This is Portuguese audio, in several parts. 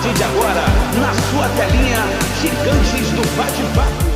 partir de agora, na sua telinha, Gigantes do Bate-Papo.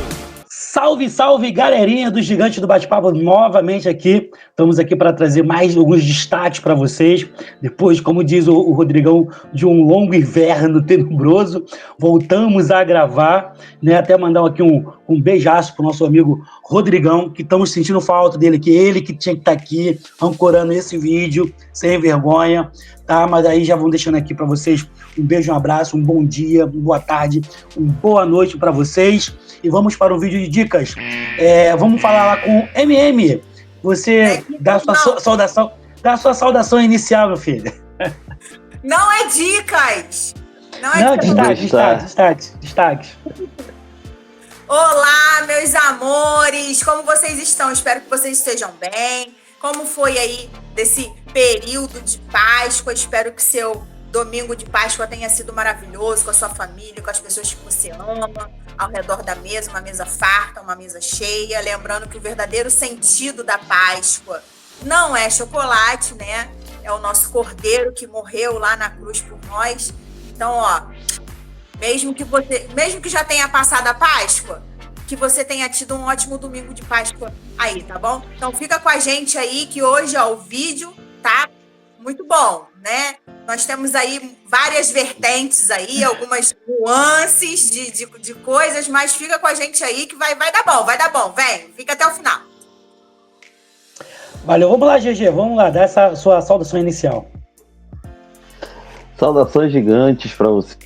Salve, salve, galerinha do Gigante do Bate-Papo, novamente aqui. Estamos aqui para trazer mais alguns destaques para vocês. Depois, como diz o Rodrigão, de um longo inverno tenebroso, voltamos a gravar, né? Até mandar aqui um beijaço pro nosso amigo Rodrigão, que estamos sentindo falta dele, que ele que tinha que estar aqui ancorando esse vídeo, sem vergonha, tá? Mas aí já vão deixando aqui para vocês um beijo, um abraço, um bom dia, uma boa tarde, uma boa noite para vocês. E vamos para o vídeo de dicas. Vamos falar lá com o MM. Você dá a sua saudação inicial, meu filho. Não é dicas. Destaques. Olá, meus amores. Como vocês estão? Espero que vocês estejam bem. Como foi aí desse período de Páscoa? Espero que seu domingo de Páscoa tenha sido maravilhoso com a sua família, com as pessoas que você ama, ao redor da mesa, uma mesa farta, uma mesa cheia. Lembrando que o verdadeiro sentido da Páscoa não é chocolate, né? É o nosso Cordeiro que morreu lá na cruz por nós. Então, ó, mesmo que já tenha passado a Páscoa, que você tenha tido um ótimo domingo de Páscoa aí, tá bom? Então fica com a gente aí que hoje, ó, o vídeo tá muito bom, né? Nós temos aí várias vertentes aí, algumas nuances de coisas, mas fica com a gente aí que vai dar bom, vem, fica até o final. Valeu, vamos lá, GG, vamos lá, dá essa sua saudação inicial. Saudações gigantes para você.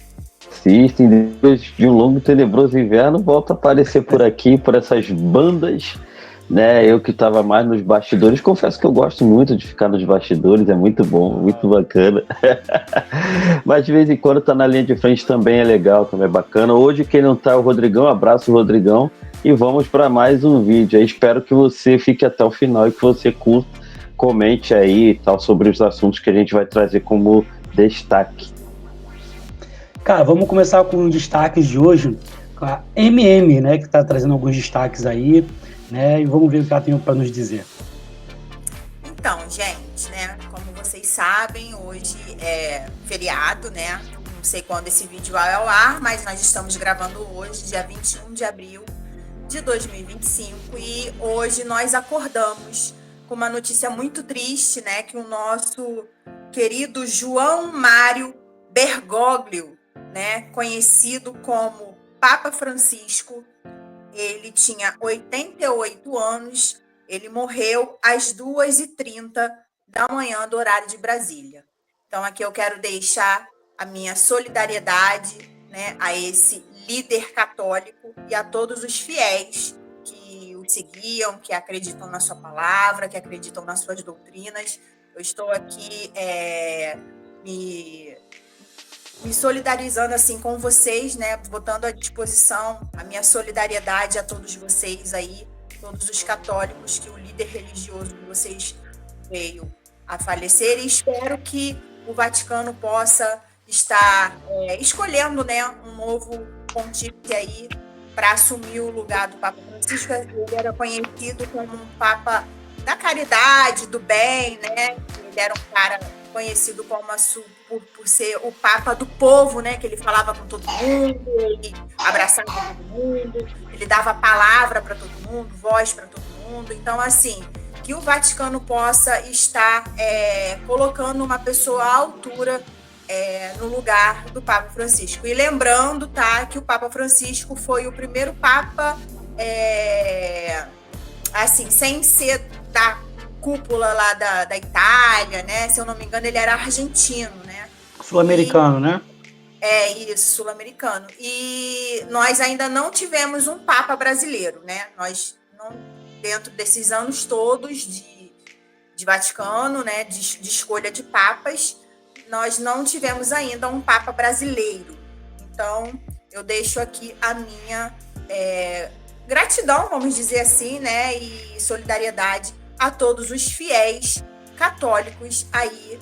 Depois de um longo e tenebroso inverno, volta a aparecer por aqui, por essas bandas, né? Eu que estava mais nos bastidores, confesso que eu gosto muito de ficar nos bastidores, é muito bom, muito bacana. Mas de vez em quando tá na linha de frente também é legal, também é bacana. Hoje quem não tá é o Rodrigão, abraço Rodrigão, e vamos para mais um vídeo. Eu espero que você fique até o final e que você curta, comente aí e tal sobre os assuntos que a gente vai trazer como destaque. Cara, vamos começar com os destaques de hoje, com a MM, né, que está trazendo alguns destaques aí, né, e vamos ver o que ela tem para nos dizer. Então, gente, né, como vocês sabem, hoje é feriado, né, não sei quando esse vídeo vai ao ar, mas nós estamos gravando hoje, dia 21 de abril de 2025, e hoje nós acordamos com uma notícia muito triste, né, que o nosso querido João Mário Bergoglio, né, conhecido como Papa Francisco, ele tinha 88 anos, ele morreu às 2h30 da manhã do horário de Brasília. Então aqui eu quero deixar a minha solidariedade, né, a esse líder católico e a todos os fiéis que o seguiam, que acreditam na sua palavra, que acreditam nas suas doutrinas. Eu estou aqui me solidarizando assim com vocês, né, botando à disposição a minha solidariedade a todos vocês aí, todos os católicos, que o líder religioso de vocês veio a falecer, e espero que o Vaticano possa estar escolhendo, né, um novo pontífice aí para assumir o lugar do Papa Francisco. Ele era conhecido como um Papa da caridade, do bem, né? Ele era um cara conhecido como por ser o Papa do povo, né? Que ele falava com todo mundo, ele abraçava todo mundo, ele dava palavra para todo mundo, voz para todo mundo. Então, assim, que o Vaticano possa estar colocando uma pessoa à altura no lugar do Papa Francisco. E lembrando, tá, que o Papa Francisco foi o primeiro Papa, assim, sem ser da cúpula lá da Itália, né? Se eu não me engano, ele era argentino, né? Sul-americano, né? Isso, sul-americano. E nós ainda não tivemos um Papa brasileiro, né? Nós, não, dentro desses anos todos de Vaticano, né? De escolha de papas, nós não tivemos ainda um Papa brasileiro. Então, eu deixo aqui a minha gratidão, vamos dizer assim, né? E solidariedade a todos os fiéis católicos aí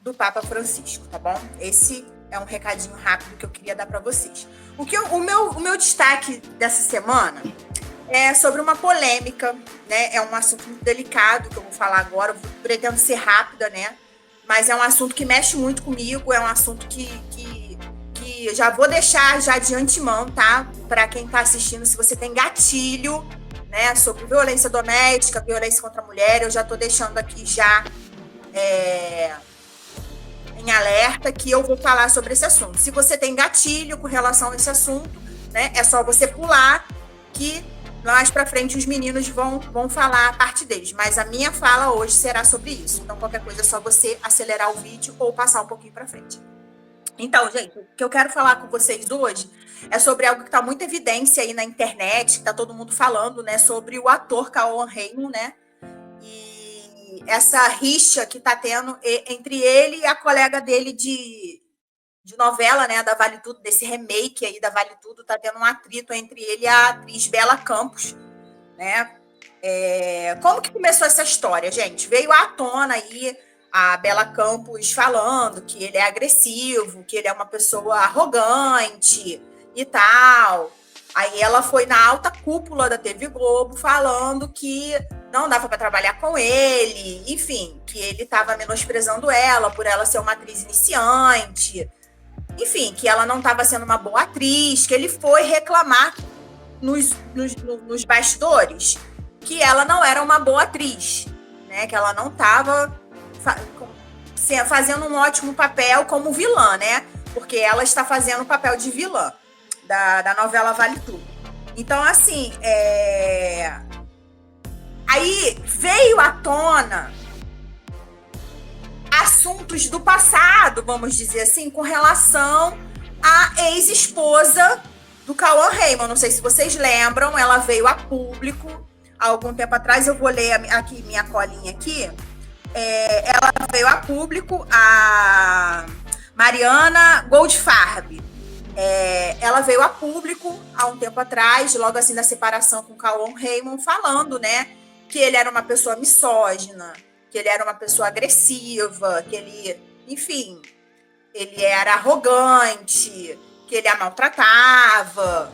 do Papa Francisco, tá bom? Esse é um recadinho rápido que eu queria dar para vocês. O meu destaque dessa semana é sobre uma polêmica, né? É um assunto muito delicado que eu vou falar agora, eu pretendo ser rápida, né? Mas é um assunto que mexe muito comigo, é um assunto que eu já vou deixar já de antemão, tá? Para quem está assistindo, se você tem gatilho, né, sobre violência doméstica, violência contra a mulher, eu já estou deixando aqui já em alerta que eu vou falar sobre esse assunto. Se você tem gatilho com relação a esse assunto, né, é só você pular que mais para frente os meninos vão falar a parte deles. Mas a minha fala hoje será sobre isso. Então, qualquer coisa é só você acelerar o vídeo ou passar um pouquinho para frente. Então, gente, o que eu quero falar com vocês hoje é sobre algo que está muito evidência aí na internet, que está todo mundo falando, né, sobre o ator Cauã Raymond, né, e essa rixa que está tendo entre ele e a colega dele de novela, né, da Vale Tudo, desse remake aí da Vale Tudo, está tendo um atrito entre ele e a atriz Bela Campos, né. Como que começou essa história, gente? Veio à tona aí a Bela Campos falando que ele é agressivo, que ele é uma pessoa arrogante e tal. Aí ela foi na alta cúpula da TV Globo falando que não dava para trabalhar com ele, enfim, que ele estava menosprezando ela por ela ser uma atriz iniciante, enfim, que ela não estava sendo uma boa atriz, que ele foi reclamar nos bastidores que ela não era uma boa atriz, né? Que ela não estava fazendo um ótimo papel como vilã, né? Porque ela está fazendo o papel de vilã da novela Vale Tudo. Então, assim, aí veio à tona assuntos do passado, vamos dizer assim, com relação à ex-esposa do Cauã Raymond. Não sei se vocês lembram, ela veio a público há algum tempo atrás. Eu vou ler aqui minha colinha aqui. Ela veio a público, a Mariana Goldfarb. Ela veio a público há um tempo atrás, logo assim da separação com o Cauã Raymond, falando, né, que ele era uma pessoa misógina, que ele era uma pessoa agressiva, que ele, enfim, ele era arrogante, que ele a maltratava,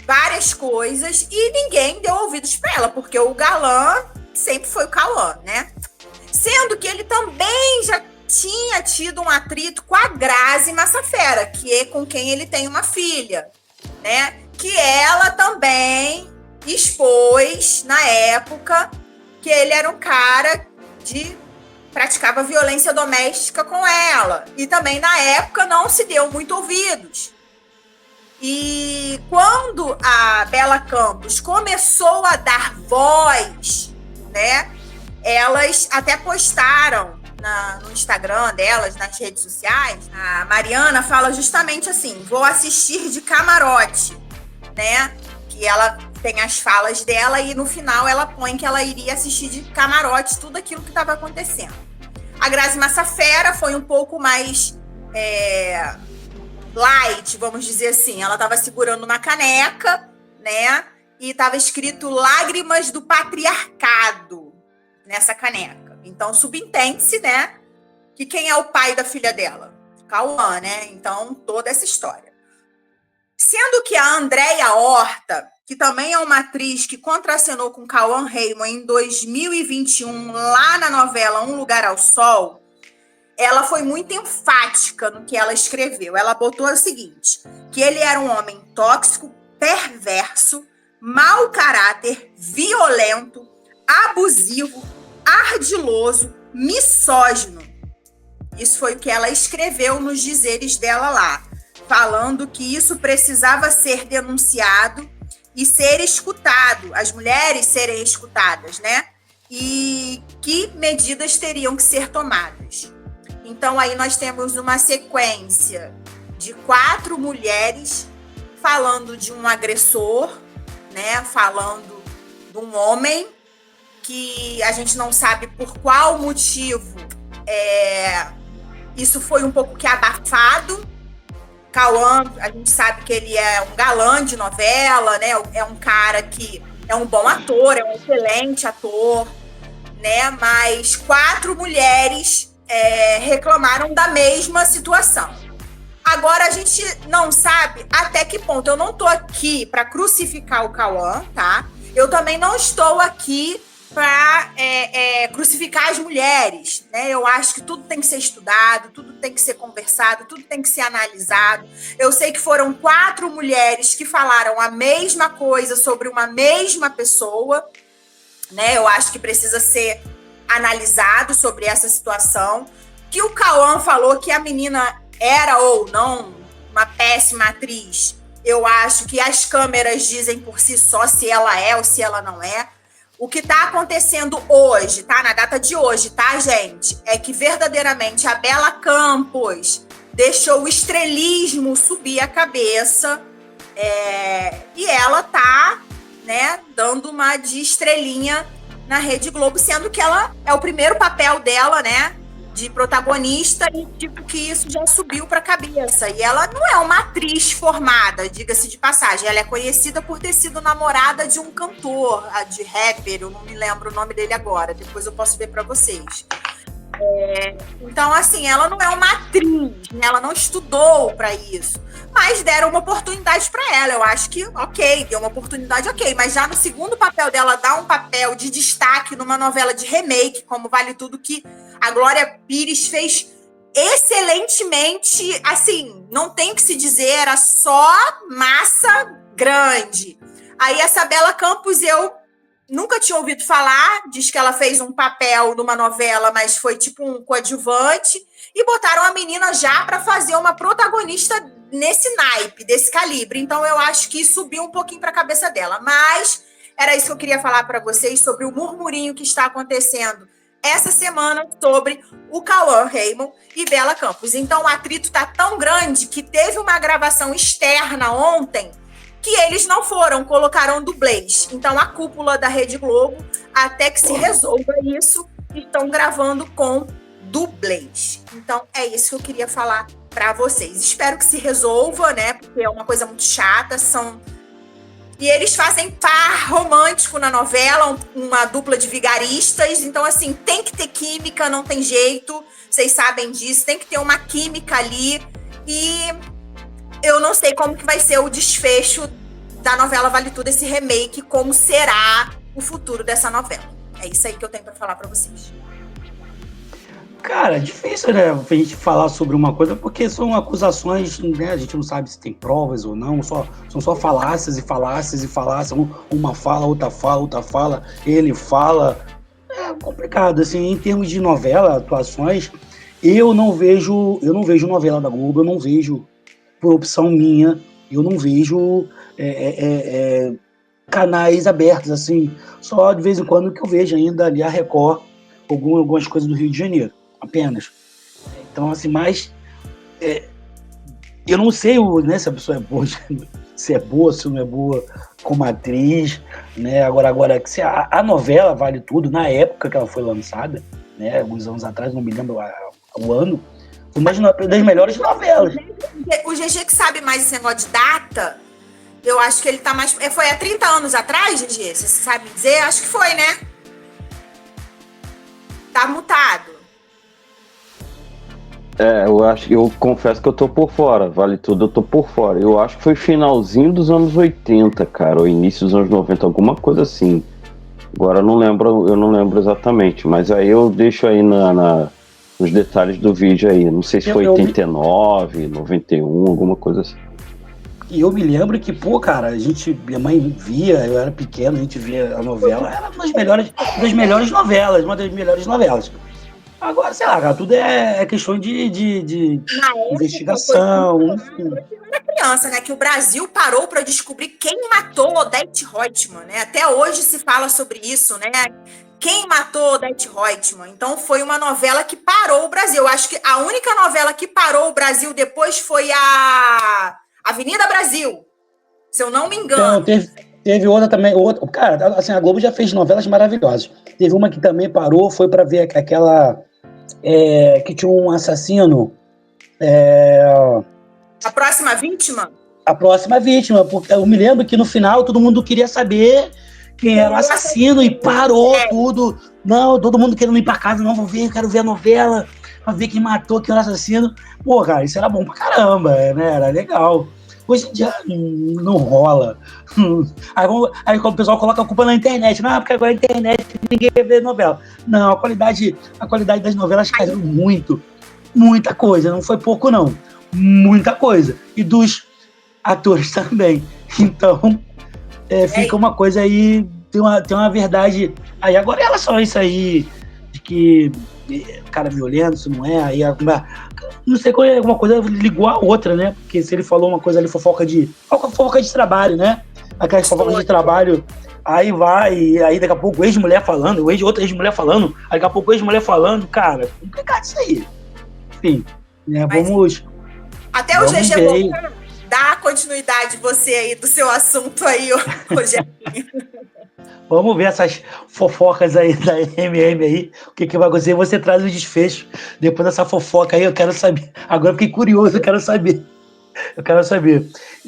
várias coisas, e ninguém deu ouvidos para ela, porque o galã sempre foi o Cauã, né? Sendo que ele também já tinha tido um atrito com a Grazi Massafera, que é com quem ele tem uma filha, né? Que ela também expôs, na época, que ele era um cara que praticava violência doméstica com ela. E também, na época, não se deu muito ouvidos. E quando a Bela Campos começou a dar voz, né? Elas até postaram no Instagram delas, nas redes sociais. A Mariana fala justamente assim: vou assistir de camarote, né? Que ela tem as falas dela e no final ela põe que ela iria assistir de camarote tudo aquilo que estava acontecendo. A Grazi Massafera foi um pouco mais light, vamos dizer assim. Ela estava segurando uma caneca, né? E estava escrito Lágrimas do Patriarcado nessa caneca. Então, subentende-se, né, que quem é o pai da filha dela? Cauã, né? Então, toda essa história. Sendo que a Andréia Horta, que também é uma atriz que contracenou com Cauã Raymond em 2021, lá na novela Um Lugar ao Sol, ela foi muito enfática no que ela escreveu. Ela botou o seguinte, que ele era um homem tóxico, perverso, mau caráter, violento, abusivo, ardiloso, misógino. Isso foi o que ela escreveu nos dizeres dela lá, falando que isso precisava ser denunciado e ser escutado, as mulheres serem escutadas, né? E que medidas teriam que ser tomadas. Então, aí nós temos uma sequência de 4 mulheres falando de um agressor, né? Falando de um homem que a gente não sabe por qual motivo isso foi um pouco que abafado. Cauã, a gente sabe que ele é um galã de novela, né? É um cara que é um bom ator, é um excelente ator, né? Mas 4 mulheres reclamaram da mesma situação. Agora, a gente não sabe até que ponto. Eu não estou aqui para crucificar o Cauã, tá? Eu também não estou aqui para crucificar as mulheres, né? Eu acho que tudo tem que ser estudado, tudo tem que ser conversado, tudo tem que ser analisado. Eu sei que foram 4 mulheres que falaram a mesma coisa sobre uma mesma pessoa, né? Eu acho que precisa ser analisado sobre essa situação. Que o Cauã falou que a menina era ou não uma péssima atriz. Eu acho que as câmeras dizem por si só se ela é ou se ela não é. O que está acontecendo hoje, tá? Na data de hoje, tá, gente? É que verdadeiramente a Bela Campos deixou o estrelismo subir a cabeça e ela tá, né, dando uma de estrelinha na Rede Globo, sendo que ela é o primeiro papel dela, né, de protagonista, e tipo que isso já subiu para a cabeça. E ela não é uma atriz formada, diga-se de passagem. Ela é conhecida por ter sido namorada de um cantor, de rapper, eu não me lembro o nome dele agora, depois eu posso ver para vocês. Então, assim, ela não é uma atriz, né? Ela não estudou para isso, mas deram uma oportunidade para ela. Eu acho que, ok, deu uma oportunidade, ok, mas já no segundo papel dela, dá um papel de destaque numa novela de remake, como Vale Tudo, que a Glória Pires fez excelentemente, assim, não tem o que se dizer, era só massa grande. Aí essa Bela Campos, eu nunca tinha ouvido falar, diz que ela fez um papel numa novela, mas foi tipo um coadjuvante, e botaram a menina já para fazer uma protagonista nesse naipe, desse calibre. Então eu acho que subiu um pouquinho para a cabeça dela. Mas era isso que eu queria falar para vocês sobre o murmurinho que está acontecendo essa semana sobre o Cauã Raymond e Bela Campos. Então o atrito está tão grande que teve uma gravação externa ontem que eles não foram, colocaram dublês. Então, a cúpula da Rede Globo, até que se resolva isso, estão gravando com dublês. Então, é isso que eu queria falar para vocês. Espero que se resolva, né? Porque é uma coisa muito chata. E eles fazem par romântico na novela, uma dupla de vigaristas. Então, assim, tem que ter química, não tem jeito. Vocês sabem disso. Tem que ter uma química ali. E eu não sei como que vai ser o desfecho da novela Vale Tudo, esse remake, como será o futuro dessa novela. É isso aí que eu tenho para falar para vocês. Cara, é difícil, né, a gente falar sobre uma coisa, porque são acusações, né, a gente não sabe se tem provas ou não, são só falácias e falácias e falácias, uma fala, outra fala, ele fala. É complicado, assim, em termos de novela, atuações, eu não vejo novela da Globo, eu não vejo, por opção minha, eu não vejo canais abertos, assim, só de vez em quando que eu vejo ainda ali a Record, algumas coisas do Rio de Janeiro, apenas. Então, assim, mas eu não sei, né, se a pessoa é boa, se não é boa como atriz, né, agora se a novela Vale Tudo, na época que ela foi lançada, né, alguns anos atrás, não me lembro o ano, foi uma das melhores novelas. O GG que sabe mais esse negócio de data, eu acho que ele tá mais... Foi há 30 anos atrás, GG? Você sabe dizer? Acho que foi, né? Tá mutado. Eu confesso que eu tô por fora, Vale Tudo, eu tô por fora. Eu acho que foi finalzinho dos anos 80, cara, ou início dos anos 90, alguma coisa assim. Agora eu não lembro exatamente, mas aí eu deixo aí nos detalhes do vídeo aí. Não sei se foi 89, 91, alguma coisa assim. E eu me lembro que, cara, minha mãe via, eu era pequeno, a gente via a novela, era uma das melhores novelas. Agora, sei lá, cara, tudo é questão de investigação. Eu era criança, né, que o Brasil parou para descobrir quem matou Odete Roitman, né? Até hoje se fala sobre isso, né? Quem matou Odete Roitman? Então foi uma novela que parou o Brasil. Eu acho que a única novela que parou o Brasil depois foi a Avenida Brasil, se eu não me engano. Então, teve outra também. Cara, assim, a Globo já fez novelas maravilhosas. Teve uma que também parou, foi para ver aquela que tinha um assassino. A Próxima Vítima? A Próxima Vítima, porque eu me lembro que no final todo mundo queria saber quem era o assassino e parou tudo. Não, todo mundo querendo ir pra casa, não, quero ver a novela, pra ver quem matou, quem era o assassino. Pô, cara, isso era bom pra caramba, né? Era legal. Hoje em dia não rola. Aí quando o pessoal coloca a culpa na internet, não, porque agora a internet ninguém vê novela. Não, a qualidade das novelas caiu muito. Muita coisa, não foi pouco não. Muita coisa. E dos atores também. Então, fica uma coisa aí, tem uma verdade. Aí agora em relação a isso aí, de que cara violento, se não é, aí não sei qual é, alguma coisa ligou a outra, né? Porque se ele falou uma coisa ali, fofoca de trabalho, né? Aquelas fofocas de trabalho, aí vai, e aí daqui a pouco ex-mulher falando, outra ex-mulher falando, aí daqui a pouco ex-mulher falando, cara, complicado isso aí. Enfim, né? Vamos. Até o GG dá continuidade você aí do seu assunto aí, Rogério. Vamos ver essas fofocas aí da MM aí, o que vai acontecer, você traz o desfecho, depois dessa fofoca aí, eu quero saber, agora eu fiquei curioso, eu quero saber,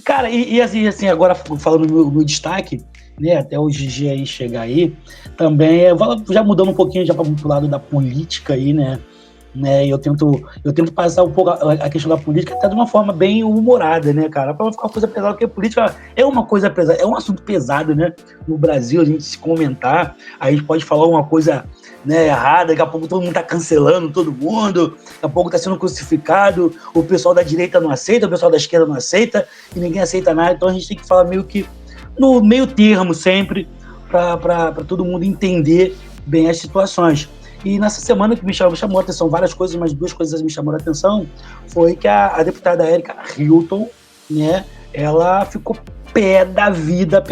cara, e assim, agora falando no destaque, né, até o GG aí chegar aí, também, já mudando um pouquinho já para o lado da política aí, né, eu tento passar um pouco a questão da política até de uma forma bem humorada, né, cara? Para não ficar uma coisa pesada, porque a política é uma coisa pesada, é um assunto pesado, né? No Brasil, a gente se comentar, a gente pode falar uma coisa, né, errada, daqui a pouco todo mundo tá cancelando todo mundo, daqui a pouco tá sendo crucificado, o pessoal da direita não aceita, o pessoal da esquerda não aceita, e ninguém aceita nada, então a gente tem que falar meio que no meio termo sempre, para todo mundo entender bem as situações. E nessa semana que me chamou a atenção várias coisas, mas duas coisas me chamaram a atenção, foi que a deputada Erika Hilton, né, ela ficou pé da vida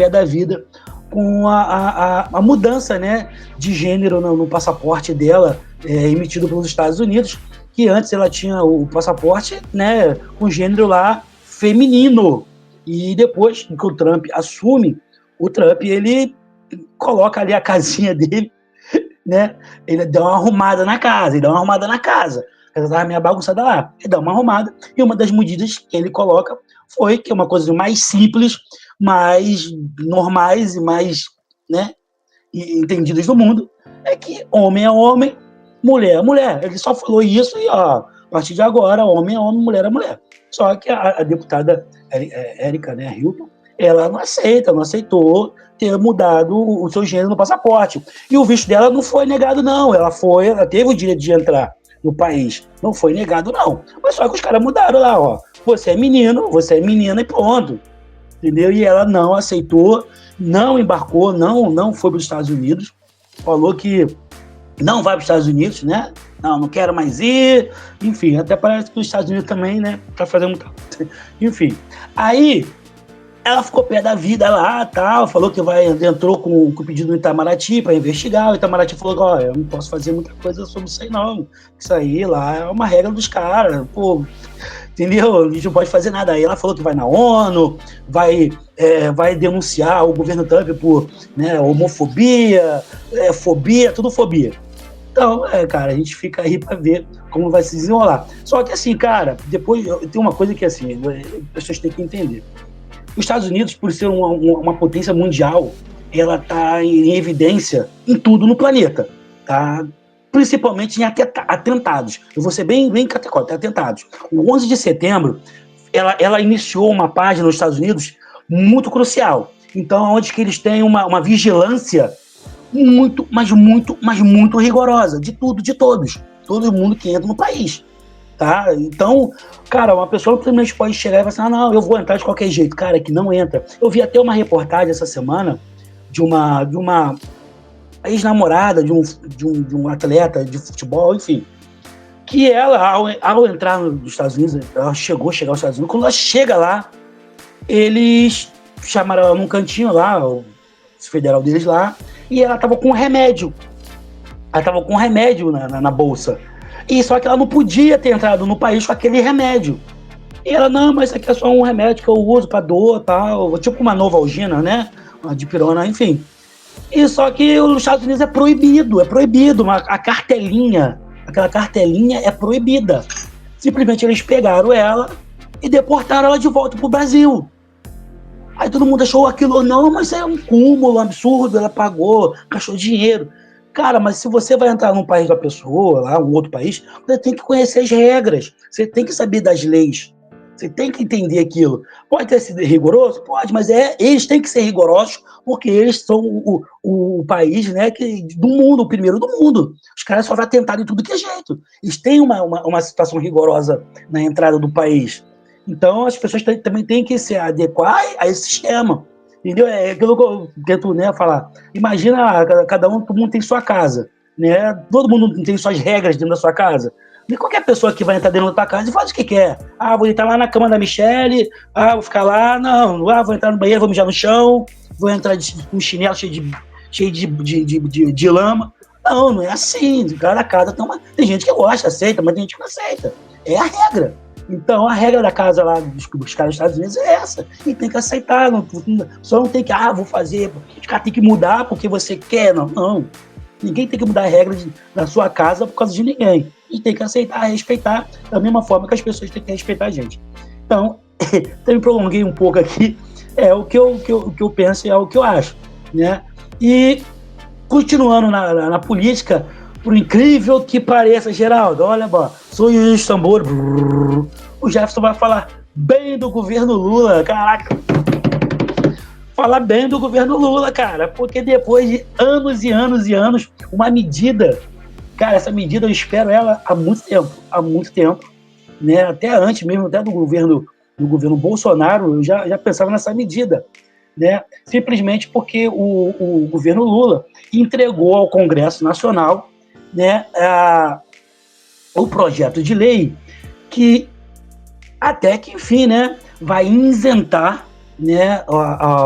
com a mudança, né, de gênero no passaporte dela, emitido pelos Estados Unidos, que antes ela tinha o passaporte, né, com gênero lá feminino. E depois que o Trump assume, ele coloca ali a casinha dele, né? Ele deu uma arrumada na casa, a casa estava meio bagunçada lá, ele dá uma arrumada, e uma das medidas que ele coloca foi que é uma coisa mais simples, mais normais e mais, né, entendidas do mundo, é que homem é homem, mulher é mulher. Ele só falou isso e, a partir de agora, homem é homem, mulher é mulher. Só que a deputada Erika, né, Hilton, ela não aceitou ter mudado o seu gênero no passaporte. E o visto dela não foi negado, não. Ela teve o direito de entrar no país. Não foi negado, não. Mas só que os caras mudaram lá, ó. Você é menino, você é menina e pronto. Entendeu? E ela não aceitou, não embarcou, não foi para os Estados Unidos. Falou que não vai para os Estados Unidos, né? Não quero mais ir. Enfim, até parece que os Estados Unidos também, né? Tá fazendo muita... Enfim. Aí ela ficou pé da vida lá, tal, falou que entrou com o pedido do Itamaraty para investigar. O Itamaraty falou que, ó, eu não posso fazer muita coisa sobre isso aí, não. Isso aí lá é uma regra dos caras, pô, entendeu? A gente não pode fazer nada. Aí ela falou que vai na ONU, vai denunciar o governo Trump por, né, homofobia, fobia, tudo fobia. Então, cara, a gente fica aí para ver como vai se desenrolar. Só que assim, cara, depois tem uma coisa que assim, as pessoas têm que entender. Os Estados Unidos, por ser uma potência mundial, ela está em evidência em tudo no planeta, tá? Principalmente em atentados. Eu vou ser bem categórico, atentados. O 11 de setembro, ela iniciou uma página nos Estados Unidos muito crucial. Então, onde que eles têm uma vigilância muito, mas muito rigorosa, de tudo, de todos. Todo mundo que entra no país. Tá? Então, cara, uma pessoa simplesmente pode chegar e falar assim, não, eu vou entrar de qualquer jeito. Cara, que não entra. Eu vi até uma reportagem essa semana de uma ex-namorada de um atleta de futebol, enfim, que ela, ao entrar nos Estados Unidos, ela chegou aos Estados Unidos, quando ela chega lá, eles chamaram ela num cantinho lá, o federal deles lá, e ela tava com um remédio. Ela tava com um remédio na bolsa. E só que ela não podia ter entrado no país com aquele remédio. E ela, não, mas isso aqui é só um remédio que eu uso pra dor e tal, tipo uma Novalgina, né? Uma dipirona, enfim. E só que nos Estados Unidos é proibido. A cartelinha, aquela cartelinha é proibida. Simplesmente eles pegaram ela e deportaram ela de volta pro Brasil. Aí todo mundo achou aquilo, não, mas é um cúmulo absurdo, ela pagou, gastou dinheiro. Cara, mas se você vai entrar num país da pessoa, lá, um outro país, você tem que conhecer as regras, você tem que saber das leis, Você tem que entender aquilo. Pode ter sido rigoroso? Pode, mas eles têm que ser rigorosos porque eles são o país, né, do mundo, o primeiro do mundo. Os caras só vão tentar de tudo que é jeito. Eles têm uma situação rigorosa na entrada do país. Então, as pessoas também têm que se adequar a esse sistema. Entendeu? É aquilo que eu tento, né, falar. Imagina, todo mundo tem sua casa. Né? Todo mundo tem suas regras dentro da sua casa. E qualquer pessoa que vai entrar dentro da tua casa e faz o que quer. Vou entrar lá na cama da Michelle, vou ficar lá, não, vou entrar no banheiro, vou mijar no chão, vou entrar com um chinelo cheio de lama. Não é assim. Cada casa tem gente que gosta, aceita, mas tem gente que não aceita. É a regra. Então, a regra da casa lá dos caras dos Estados Unidos é essa. E tem que aceitar. Só não tem que, vou fazer, os caras têm que mudar porque você quer. Não. Ninguém tem que mudar a regra da sua casa por causa de ninguém. A gente tem que aceitar, respeitar da mesma forma que as pessoas têm que respeitar a gente. Então, eu me prolonguei um pouco aqui. É o que eu penso e é o que eu acho. Né? E, continuando na política, por incrível que pareça, Geraldo, olha, sonho de tambor. O Jefferson vai falar bem do governo Lula. Caraca! Falar bem do governo Lula, cara, porque depois de anos e anos e anos, uma medida, cara, essa medida eu espero ela há muito tempo, né? Até antes mesmo, até do governo Bolsonaro, eu já pensava nessa medida, né? Simplesmente porque o governo Lula entregou ao Congresso Nacional, né, o projeto de lei que até que enfim, né, vai isentar, né,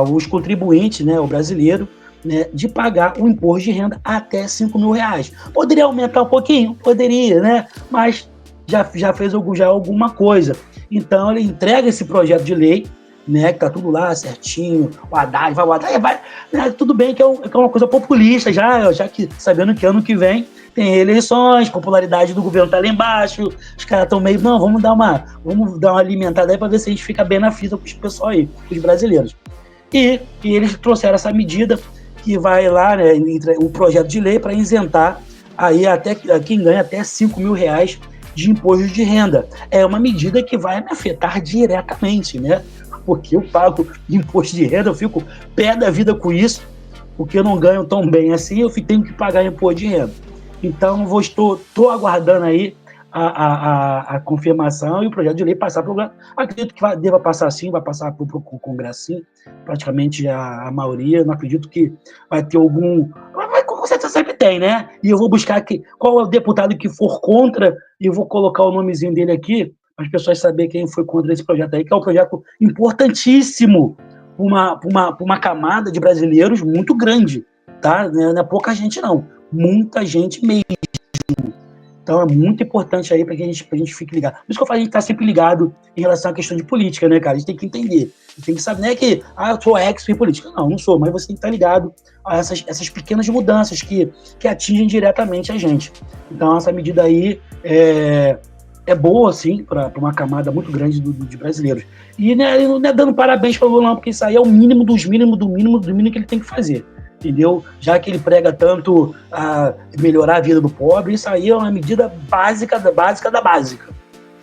os contribuintes, né, o brasileiro, né, de pagar o imposto de renda até R$5.000. Poderia aumentar um pouquinho? Poderia, né? Mas já fez alguma coisa. Então, ele entrega esse projeto de lei, né, que tá tudo lá certinho, o Haddad vai, né, tudo bem que é uma coisa populista, já que sabendo que ano que vem tem eleições, popularidade do governo tá lá embaixo, os caras estão meio, não, vamos dar uma alimentada aí para ver se a gente fica bem na fita com os pessoal aí, com os brasileiros. E eles trouxeram essa medida que vai lá, né, o projeto de lei para isentar aí até quem ganha até R$5.000 de imposto de renda. É uma medida que vai me afetar diretamente, né? Porque eu pago imposto de renda, eu fico pé da vida com isso, porque eu não ganho tão bem assim, eu tenho que pagar imposto de renda. Então, estou aguardando aí a confirmação e o projeto de lei passar para o... Acredito que deva passar sim, vai passar para o Congresso sim, praticamente a maioria. Não acredito que vai ter algum... Mas com certeza sempre tem, né? E eu vou buscar qual é o deputado que for contra e eu vou colocar o nomezinho dele aqui, para as pessoas saberem quem foi contra esse projeto aí, que é um projeto importantíssimo para uma camada de brasileiros muito grande, tá? Não é pouca gente, não. Muita gente mesmo. Então é muito importante aí para que a gente fique ligado. Por isso que eu falo, a gente tá sempre ligado em relação à questão de política, né, cara? A gente tem que entender. A gente tem que saber, não é que eu sou expert em política. Não sou, mas você tem que estar ligado a essas pequenas mudanças que atingem diretamente a gente. Então essa medida aí é boa, sim, para uma camada muito grande de brasileiros. E não é dando parabéns para o Lula, porque isso aí é o mínimo dos mínimos do mínimo que ele tem que fazer. Entendeu? Já que ele prega tanto a melhorar a vida do pobre, isso aí é uma medida básica da básica.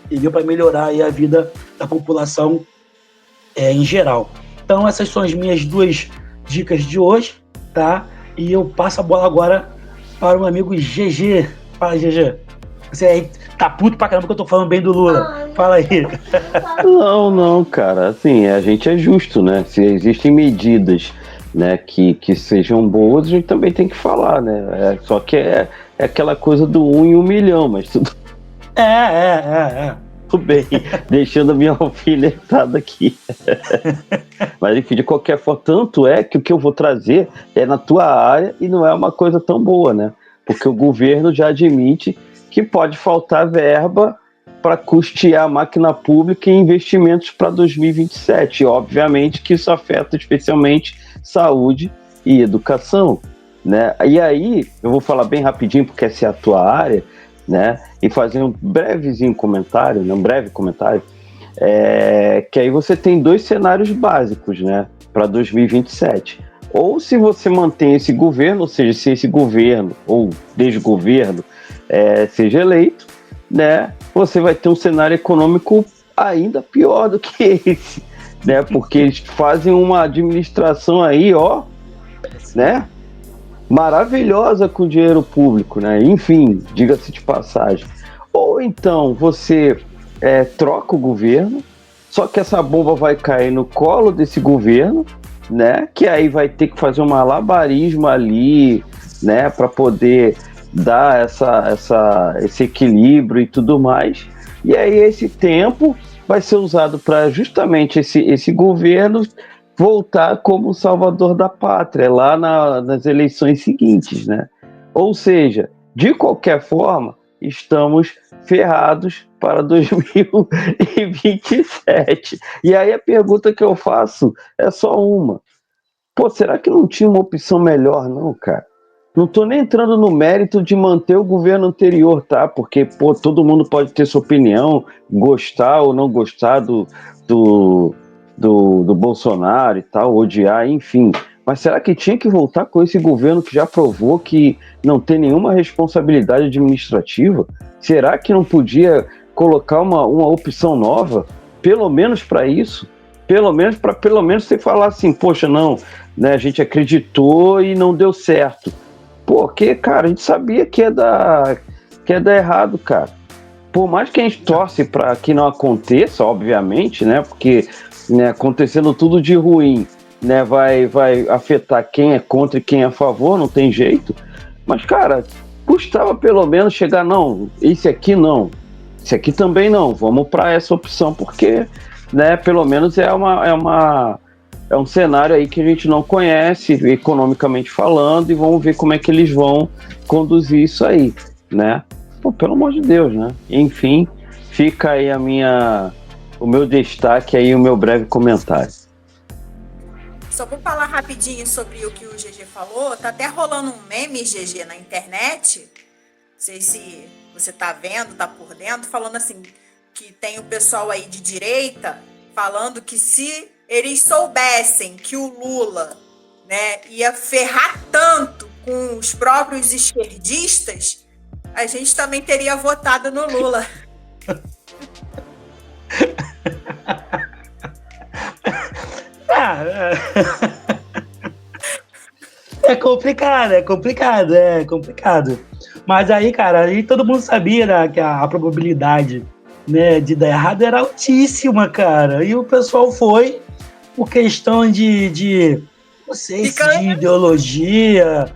Entendeu? Para melhorar aí a vida da população em geral. Então, essas são as minhas 2 dicas de hoje, tá? E eu passo a bola agora para o amigo GG. Fala, GG. Você aí tá puto pra caramba que eu tô falando bem do Lula. Fala aí. Não, cara. Assim, a gente é justo, né? Se existem medidas, né, que sejam boas, a gente também tem que falar, né? Só que é aquela coisa do 1 em 1 milhão, mas tudo... Tudo bem, deixando a minha alfinetada aqui. Mas enfim, de qualquer forma, tanto é que o que eu vou trazer é na tua área e não é uma coisa tão boa, né? Porque o governo já admite que pode faltar verba para custear a máquina pública e investimentos para 2027. E, obviamente, que isso afeta especialmente saúde e educação, né? E aí, eu vou falar bem rapidinho, porque essa é a tua área, né? E fazer um breve comentário, que aí você tem 2 cenários básicos, né? Para 2027. Ou se você mantém esse governo, ou seja, se esse governo ou desgoverno seja eleito, né? Você vai ter um cenário econômico ainda pior do que esse, né? Porque eles fazem uma administração aí, ó, né? Maravilhosa com dinheiro público, né? Enfim, diga-se de passagem. Ou então você troca o governo, só que essa bomba vai cair no colo desse governo, né? Que aí vai ter que fazer um malabarismo ali, né? Para poder dar esse equilíbrio e tudo mais. E aí esse tempo vai ser usado para justamente esse governo voltar como salvador da pátria lá nas eleições seguintes, né? Ou seja, de qualquer forma, estamos ferrados para 2027. E aí a pergunta que eu faço é só uma. Pô, será que não tinha uma opção melhor, não, cara? Não tô nem entrando no mérito de manter o governo anterior, tá? Porque, pô, todo mundo pode ter sua opinião, gostar ou não gostar do Bolsonaro e tal, odiar, enfim. Mas será que tinha que voltar com esse governo que já provou que não tem nenhuma responsabilidade administrativa? Será que não podia colocar uma opção nova? Pelo menos para isso? Pelo menos você falar assim, poxa, não, né, a gente acreditou e não deu certo. Porque, cara, a gente sabia que ia dar errado, cara. Por mais que a gente torce para que não aconteça, obviamente, né? Porque, né, acontecendo tudo de ruim, né, vai afetar quem é contra e quem é a favor, não tem jeito. Mas, cara, custava pelo menos chegar, não, esse aqui não, esse aqui também não, vamos para essa opção, porque, né, pelo menos é um cenário aí que a gente não conhece, economicamente falando, e vamos ver como é que eles vão conduzir isso aí, né? Pô, pelo amor de Deus, né? Enfim, fica aí o meu destaque aí, o meu breve comentário. Só vou falar rapidinho sobre o que o GG falou. Tá até rolando um meme, GG, na internet. Não sei se você tá vendo, tá por dentro, falando assim, que tem o pessoal aí de direita falando que se eles soubessem que o Lula, né, ia ferrar tanto com os próprios esquerdistas, a gente também teria votado no Lula. É complicado. Mas aí, cara, aí todo mundo sabia, né, que a probabilidade, né, de dar errado era altíssima, cara. E o pessoal foi por questão de não sei se de ideologia,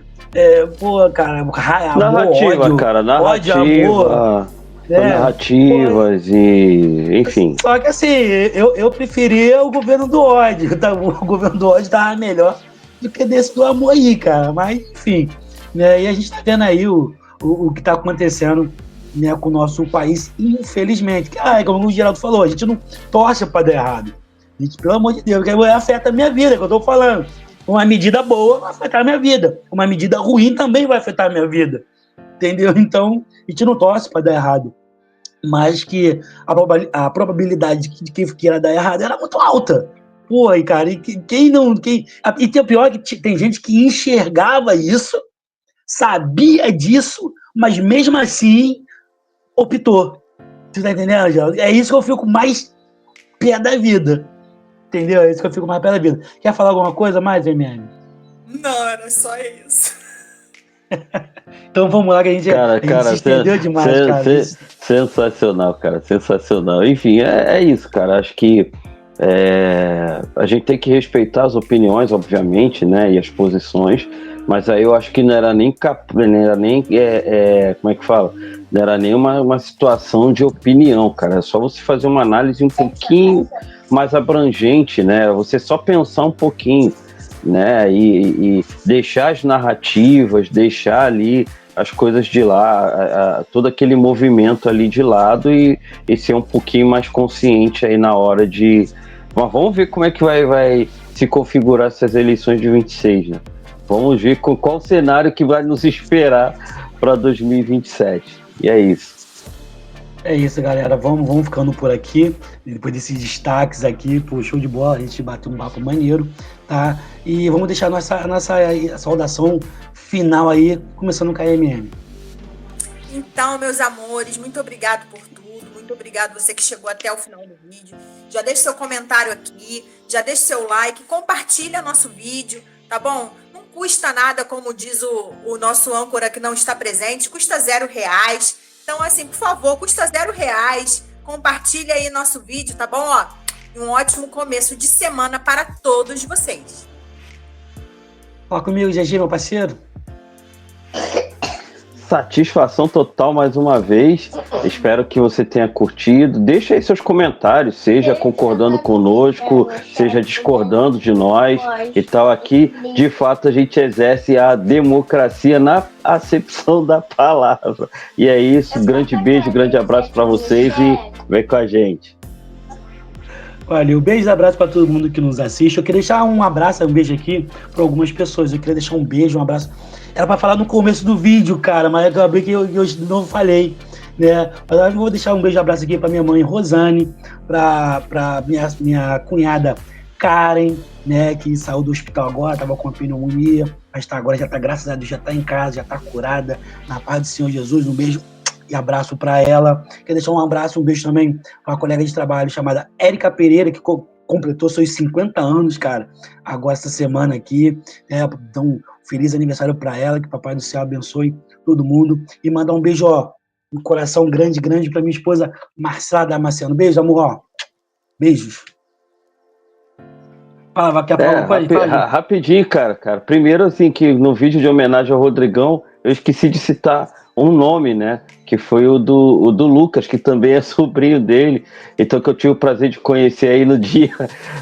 pô, cara, amor, narrativa, ódio, cara, narrativa. Ódio, amor, narrativas, pô, e enfim. Só que assim, eu preferia o governo do ódio, tá? O governo do ódio tava melhor do que desse do amor aí, cara. Mas, enfim, né? E a gente tá vendo aí o que tá acontecendo, né, com o nosso país, infelizmente. Que, como o Geraldo falou, a gente não torce pra dar errado. A gente, pelo amor de Deus, que afeta a minha vida, que eu tô falando. Uma medida boa vai afetar a minha vida. Uma medida ruim também vai afetar a minha vida. Entendeu? Então, a gente não torce pra dar errado. Mas que a probabilidade de quem queira dar errado era muito alta. Pô, e cara, e o pior é que tem gente que enxergava isso, sabia disso, mas mesmo assim optou. Você tá entendendo, Geraldo? É isso que eu fico mais pé da vida. Entendeu? É isso que eu fico mais pé da vida. Quer falar alguma coisa mais, MM? Não, era só isso. Então vamos lá, que a gente se estendeu demais, cara. Sensacional, cara, sensacional. Enfim, é isso, cara. Acho que a gente tem que respeitar as opiniões, obviamente, né, e as posições, mas aí eu acho que não era nem como é que fala? Não era nem uma situação de opinião, cara. É só você fazer uma análise um pouquinho mais abrangente, né? Você só pensar um pouquinho, né? E deixar as narrativas, deixar ali as coisas de lá, todo aquele movimento ali de lado e ser um pouquinho mais consciente aí na hora de... Mas vamos ver como é que vai se configurar essas eleições de 26, né? Vamos ver qual cenário que vai nos esperar para 2027. E é isso. É isso, galera. Vamos ficando por aqui. Depois desses destaques aqui, pô, show de bola. A gente bateu um papo maneiro, tá? E vamos deixar nossa saudação final aí, começando com a MM. Então, meus amores, muito obrigado por tudo. Muito obrigado você que chegou até o final do vídeo. Já deixe seu comentário aqui, já deixe seu like, compartilha nosso vídeo, tá bom? Não custa nada, como diz o nosso âncora que não está presente, custa R$0. Então, assim, por favor, custa R$0. Compartilha aí nosso vídeo, tá bom? Ó, e um ótimo começo de semana para todos vocês. Fala comigo, GG, meu parceiro. Satisfação total mais uma vez. Espero que você tenha curtido. Deixa aí seus comentários, seja concordando conosco, seja discordando de nós e tal. Aqui, de fato, a gente exerce a democracia na acepção da palavra. E é isso. Grande beijo, grande abraço para vocês e vem com a gente. Valeu, beijo e abraço para todo mundo que nos assiste. Eu queria deixar um abraço, um beijo aqui para algumas pessoas. Eu queria deixar um beijo, um abraço. Era para falar no começo do vídeo, cara, mas acabei que eu não falei, né? Mas eu vou deixar um beijo e abraço aqui para minha mãe Rosane, para minha cunhada Karen, né, que saiu do hospital agora, estava com pneumonia, mas agora já está, graças a Deus, já está em casa, já está curada, na paz do Senhor Jesus. Um beijo e abraço para ela. Quero deixar um abraço, um beijo também para uma colega de trabalho chamada Érica Pereira, que completou seus 50 anos, cara, agora essa semana aqui, né? Então, feliz aniversário para ela, que Papai do Céu abençoe todo mundo, e mandar um beijo, ó, um coração grande para minha esposa Marcela Damasceno. Beijo, amor, ó. Beijos. Fala, quer falar? Rapidinho, cara. Primeiro, assim, que no vídeo de homenagem ao Rodrigão, eu esqueci de citar um nome, né? Que foi o do Lucas, que também é sobrinho dele. Então, que eu tive o prazer de conhecer aí no dia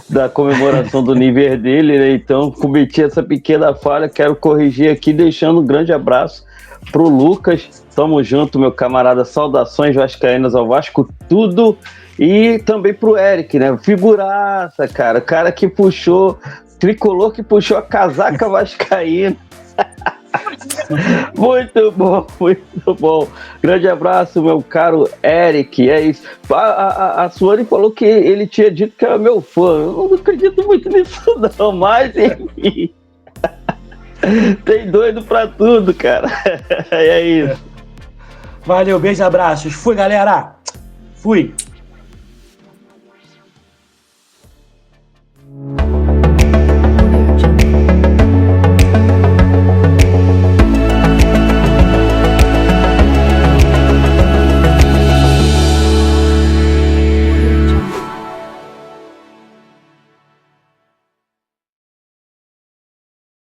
da comemoração do nível dele, né? Então, cometi essa pequena falha, quero corrigir aqui, deixando um grande abraço pro Lucas. Tamo junto, meu camarada. Saudações vascaínas ao Vasco, tudo. E também pro Eric, né? Figuraça, cara. O cara que puxou, tricolor que puxou a casaca vascaína. Muito bom, muito bom. Grande abraço, meu caro Eric. É isso. A Suane falou que ele tinha dito que era meu fã. Eu não acredito muito nisso, não, mas enfim. Tem doido pra tudo, cara. É isso. Valeu, beijo e abraços. Fui, galera. Fui.